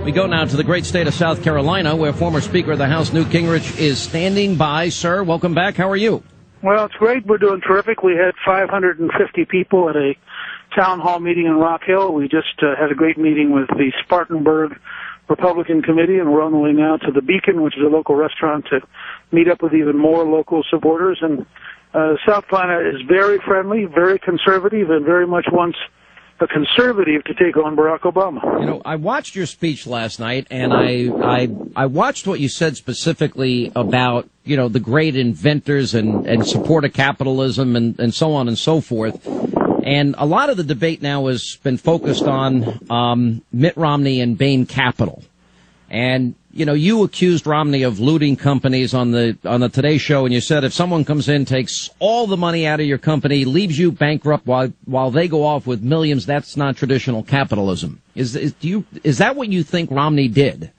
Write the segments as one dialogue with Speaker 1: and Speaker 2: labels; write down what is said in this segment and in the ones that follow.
Speaker 1: We go now to the great state of South Carolina, where former Speaker of the House Newt Gingrich is standing by. Sir, welcome back. How are you?
Speaker 2: Well, it's great. We're doing terrific. We had 550 people at a town hall meeting in Rock Hill. We just had a great meeting with the Spartanburg Republican Committee, and we're on the way now to the Beacon, which is a local restaurant, to meet up with even more local supporters. And South Carolina is very friendly, very conservative, and very much wants a conservative to take on Barack Obama.
Speaker 1: You know, I watched your speech last night, and I watched what you said specifically about, you know, the great inventors and support of capitalism and so on and so forth. And a lot of the debate now has been focused on Mitt Romney and Bain Capital. And, you know, you accused Romney of looting companies on the Today Show, and you said if someone comes in, takes all the money out of your company, leaves you bankrupt while they go off with millions, that's not traditional capitalism. Is that what you think Romney did?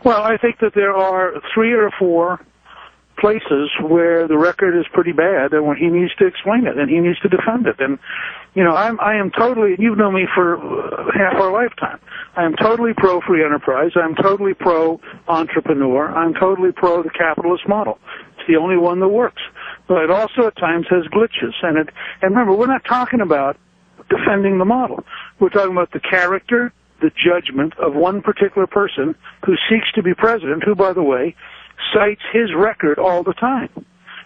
Speaker 2: Well, I think that there are 3 or 4 places where the record is pretty bad and where he needs to explain it and he needs to defend it. And, you know, I am totally, you've known me for half our lifetime. I am totally pro-free enterprise. I'm totally pro-entrepreneur. I'm totally pro the capitalist model. It's the only one that works. But it also at times has glitches. And remember, we're not talking about defending the model. We're talking about the character, the judgment of one particular person who seeks to be president, who, by the way, cites his record all the time.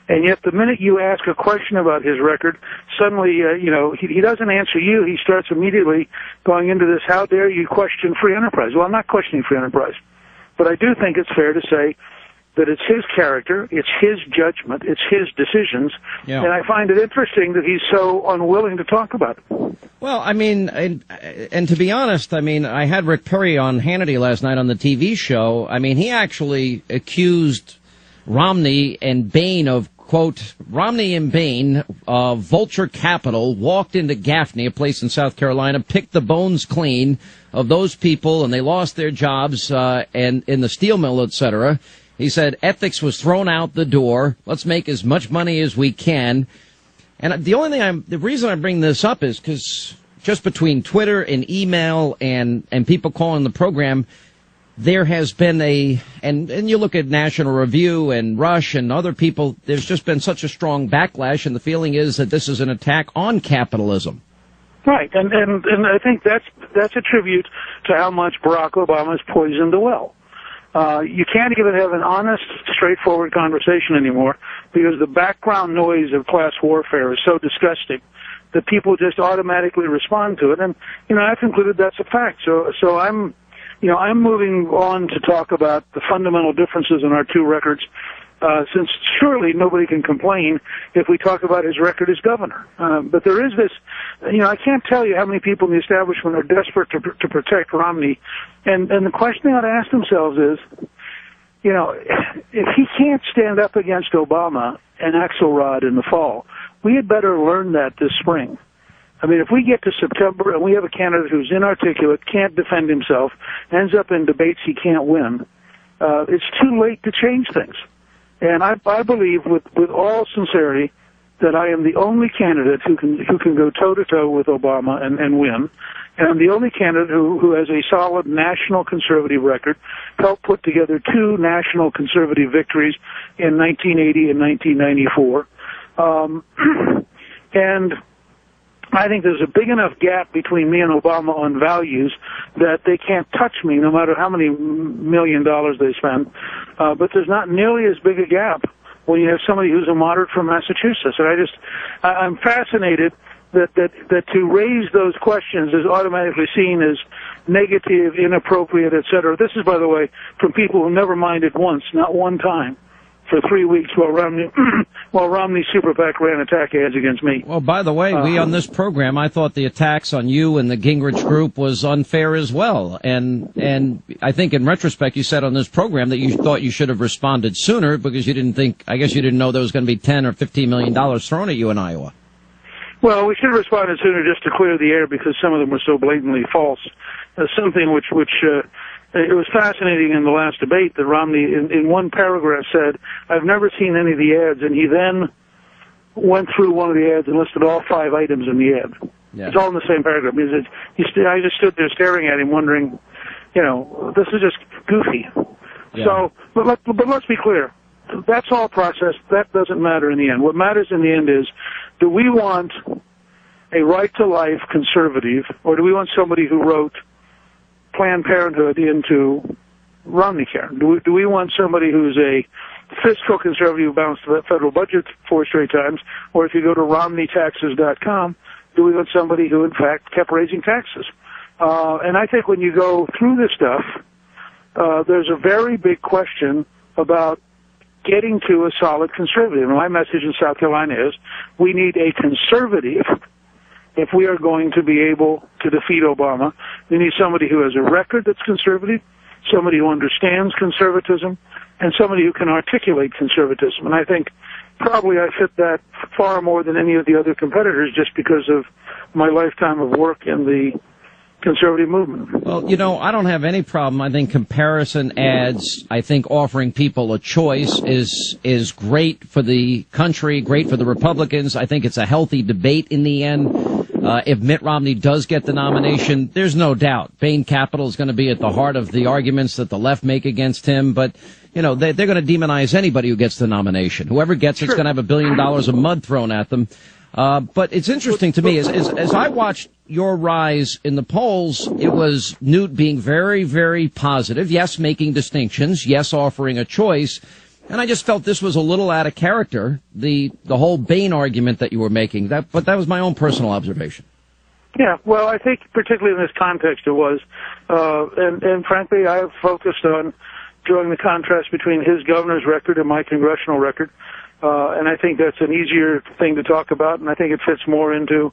Speaker 2: And yet the minute you ask a question about his record, suddenly, you know, he doesn't answer you. He starts immediately going into this, how dare you question free enterprise? Well, I'm not questioning free enterprise. But I do think it's fair to say that it's his character, it's his judgment, it's his decisions. Yeah. And I find it interesting that he's so unwilling to talk about it.
Speaker 1: Well, I mean, and to be honest, I mean, I had Rick Perry on Hannity last night on the TV show. I mean, he actually accused Romney and Bain of, quote, Romney and Bain, Vulture Capital, walked into Gaffney, a place in South Carolina, picked the bones clean of those people, and they lost their jobs and in the steel mill, et cetera. He said ethics was thrown out the door. Let's make as much money as we can. And the reason I bring this up is because just between Twitter and email and people calling the program, there has been and you look at National Review and Rush and other people, there's just been such a strong backlash, and the feeling is that this is an attack on capitalism.
Speaker 2: Right, and I think that's a tribute to how much Barack Obama has poisoned the well. You can't even have an honest, straightforward conversation anymore because the background noise of class warfare is so disgusting that people just automatically respond to it. And, you know, I've concluded that's a fact. So I'm moving on to talk about the fundamental differences in our two records, since surely nobody can complain if we talk about his record as governor. But there is this, you know, I can't tell you how many people in the establishment are desperate to protect Romney. And the question they ought to ask themselves is, you know, if he can't stand up against Obama and Axelrod in the fall, we had better learn that this spring. I mean, if we get to September and we have a candidate who's inarticulate, can't defend himself, ends up in debates he can't win, it's too late to change things. And I believe with all sincerity that I am the only candidate who can go toe-to-toe with Obama and win. And I'm the only candidate who has a solid national conservative record, helped put together 2 national conservative victories in 1980 and 1994. And I think there's a big enough gap between me and Obama on values that they can't touch me no matter how many $1 million they spend. But there's not nearly as big a gap when you have somebody who's a moderate from Massachusetts. And I'm fascinated that to raise those questions is automatically seen as negative, inappropriate, et cetera. This is, by the way, from people who never minded once, not one time, for 3 weeks while Romney's super PAC ran attack ads against me.
Speaker 1: Well, by the way, we on this program, I thought the attacks on you and the Gingrich group was unfair as well. And I think in retrospect, you said on this program that you thought you should have responded sooner because you didn't think, I guess you didn't know there was going to be $10 or $15 million thrown at you in Iowa.
Speaker 2: Well, we should have responded sooner just to clear the air because some of them were so blatantly false. Something which it was fascinating in the last debate that Romney, in one paragraph, said, "I've never seen any of the ads," and he then went through one of the ads and listed all 5 items in the ad. Yeah. It's all in the same paragraph. I just stood there staring at him, wondering, this is just goofy.
Speaker 1: Yeah.
Speaker 2: So, but let's be clear. That's all process. That doesn't matter in the end. What matters in the end is, do we want a right-to-life conservative, or do we want somebody who wrote Planned Parenthood into Romney care? Do we want somebody who's a fiscal conservative who balanced the federal budget 4 straight times, or if you go to RomneyTaxes.com, do we want somebody who, in fact, kept raising taxes? And I think when you go through this stuff, there's a very big question about getting to a solid conservative. And my message in South Carolina is we need a conservative if we are going to be able to defeat Obama. We need somebody who has a record that's conservative, somebody who understands conservatism, and somebody who can articulate conservatism. And I think probably I fit that far more than any of the other competitors just because of my lifetime of work in the conservative movement.
Speaker 1: Well, I don't have any problem. I think comparison ads, I think offering people a choice is great for the country, great for the Republicans. I think it's a healthy debate in the end. If Mitt Romney does get the nomination, there's no doubt Bain Capital is going to be at the heart of the arguments that the left make against him. But, they're going to demonize anybody who gets the nomination. Whoever gets it's going to have $1 billion of mud thrown at them. But it's interesting to me, as I watched your rise in the polls, it was Newt being very, very positive. Yes, making distinctions. Yes, offering a choice. And I just felt this was a little out of character, the whole Bain argument that you were making. But that was my own personal observation.
Speaker 2: Yeah, well, I think particularly in this context it was. And frankly, I have focused on drawing the contrast between his governor's record and my congressional record. And I think that's an easier thing to talk about, and I think it fits more into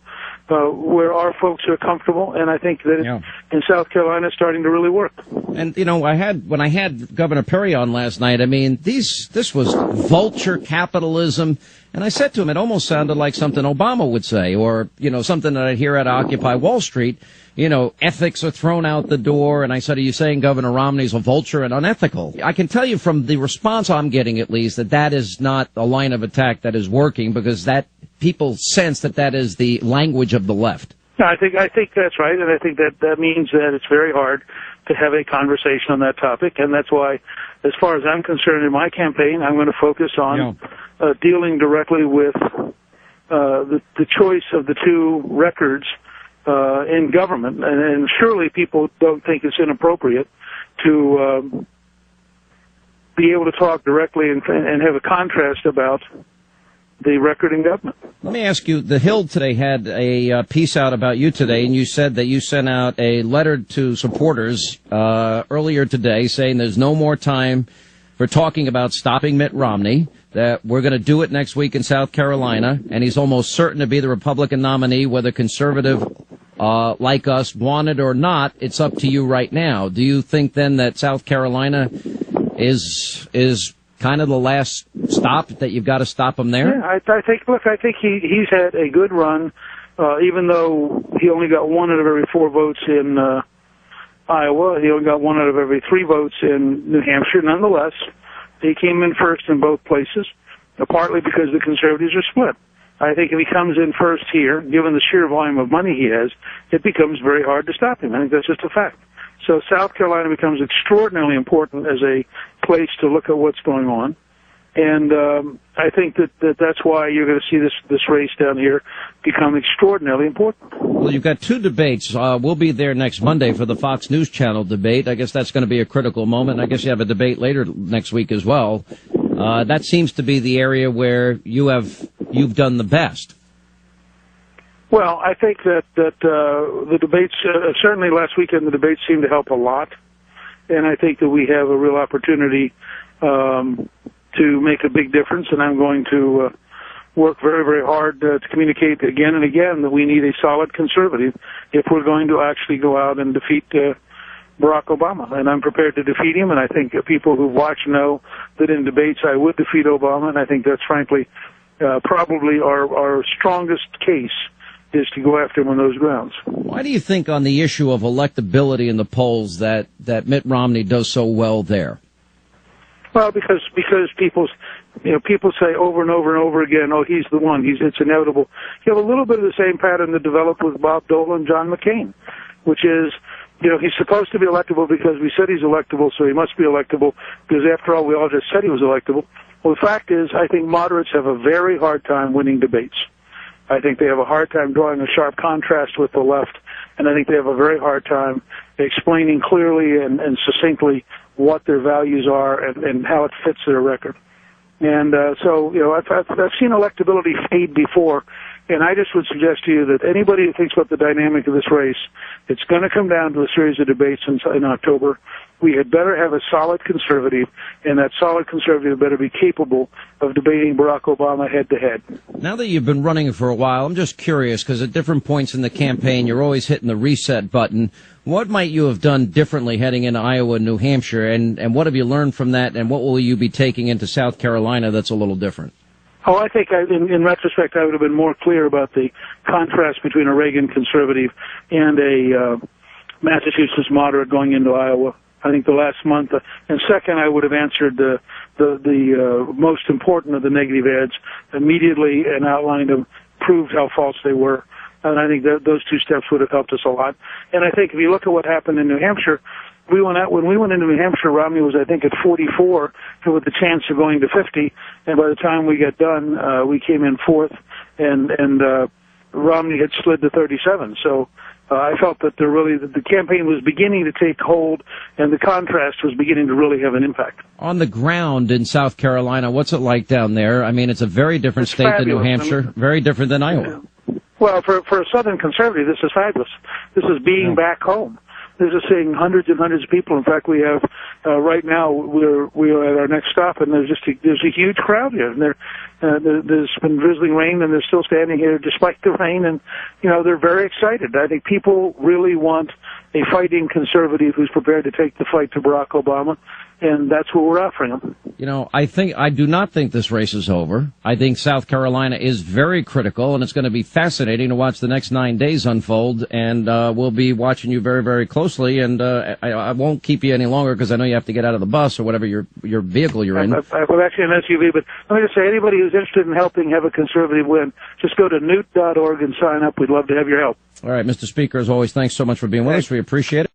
Speaker 2: where our folks are comfortable, and I think that in South Carolina it's starting to really work.
Speaker 1: And, when I had Governor Perry on last night, I mean, this was vulture capitalism, and I said to him, it almost sounded like something Obama would say, or, something that I'd hear at Occupy Wall Street. Ethics are thrown out the door. And I said, are you saying Governor Romney's a vulture and unethical? I can tell you from the response I'm getting, at least, that is not a line of attack that is working, because that people sense that is the language of the left.
Speaker 2: No, I think that's right. And I think that means that it's very hard to have a conversation on that topic. And that's why, as far as I'm concerned in my campaign, I'm going to focus on dealing directly with the choice of the two records in government, and surely people don't think it's inappropriate to be able to talk directly and have a contrast about the record in government.
Speaker 1: Let me ask you, The Hill today had a piece out about you today, and you said that you sent out a letter to supporters earlier today saying there's no more time for talking about stopping Mitt Romney, that we're going to do it next week in South Carolina, and he's almost certain to be the Republican nominee, whether conservative like us want it or not. It's up to you right now. Do you think then that South Carolina is kind of the last stop, that you've got to stop him there?
Speaker 2: Yeah, I think he's had a good run, even though he only got 1 out of every 4 votes in Iowa. He only got 1 out of every 3 votes in New Hampshire. Nonetheless, he came in first in both places, partly because the conservatives are split. I think if he comes in first here, given the sheer volume of money he has, it becomes very hard to stop him. I think that's just a fact. So South Carolina becomes extraordinarily important as a place to look at what's going on. And I think that's why you're going to see this race down here become extraordinarily important.
Speaker 1: Well, you've got 2 debates. We'll be there next Monday for the Fox News Channel debate. I guess that's going to be a critical moment. I guess you have a debate later next week as well. That seems to be the area where you've done the best.
Speaker 2: Well, I think that the debates, certainly last weekend, the debates seemed to help a lot. And I think that we have a real opportunity to make a big difference, and I'm going to work very, very hard to communicate again and again that we need a solid conservative if we're going to actually go out and defeat Barack Obama. And I'm prepared to defeat him, and I think people who watch know that in debates I would defeat Obama, and I think that's frankly probably our strongest case is to go after him on those grounds.
Speaker 1: Why do you think on the issue of electability in the polls that Mitt Romney does so well there?
Speaker 2: Well, because people say over and over and over again, oh, he's the one. It's inevitable. You have a little bit of the same pattern that developed with Bob Dole and John McCain, which is He's supposed to be electable because we said he's electable, so he must be electable because, after all, we all just said he was electable. Well, the fact is, I think moderates have a very hard time winning debates. I think they have a hard time drawing a sharp contrast with the left, and I think they have a very hard time explaining clearly and succinctly what their values are and how it fits their record. And so, I've seen electability fade before, and I just would suggest to you that anybody who thinks about the dynamic of this race, it's going to come down to a series of debates in October. We had better have a solid conservative, and that solid conservative better be capable of debating Barack Obama head-to-head.
Speaker 1: Now that you've been running for a while, I'm just curious, because at different points in the campaign, you're always hitting the reset button. What might you have done differently heading into Iowa and New Hampshire, and what have you learned from that, and what will you be taking into South Carolina that's a little different?
Speaker 2: Oh, I think in retrospect, I would have been more clear about the contrast between a Reagan conservative and a Massachusetts moderate going into Iowa. I think the last month, and second, I would have answered the most important of the negative ads immediately and outlined them, proved how false they were. And I think that those two steps would have helped us a lot. And I think if you look at what happened in New Hampshire, when we went into New Hampshire, Romney was, I think, at 44 with the chance of going to 50. And by the time we got done, we came in fourth, and Romney had slid to 37. So I felt that the campaign was beginning to take hold, and the contrast was beginning to really have an impact.
Speaker 1: On the ground in South Carolina, what's it like down there? I mean, it's a very different state than New Hampshire, very different than Iowa.
Speaker 2: Well, for a Southern conservative, this is fabulous. This is being back home. This is seeing hundreds and hundreds of people. In fact, we have right now we are at our next stop, and there's a huge crowd here. And there's been drizzling rain, and they're still standing here despite the rain, and they're very excited. I think people really want a fighting conservative who's prepared to take the fight to Barack Obama, and that's what we're offering them.
Speaker 1: I do not think this race is over. I think South Carolina is very critical, and it's going to be fascinating to watch the next 9 days unfold, and we'll be watching you very, very closely, and I won't keep you any longer because I know you have to get out of the bus or whatever your vehicle you're in.
Speaker 2: Well, actually an SUV, but let me just say, anybody who's interested in helping have a conservative win, just go to newt.org and sign up. We'd love to have your help.
Speaker 1: All right, Mr. Speaker, as always, thanks so much for being with us. We appreciate it.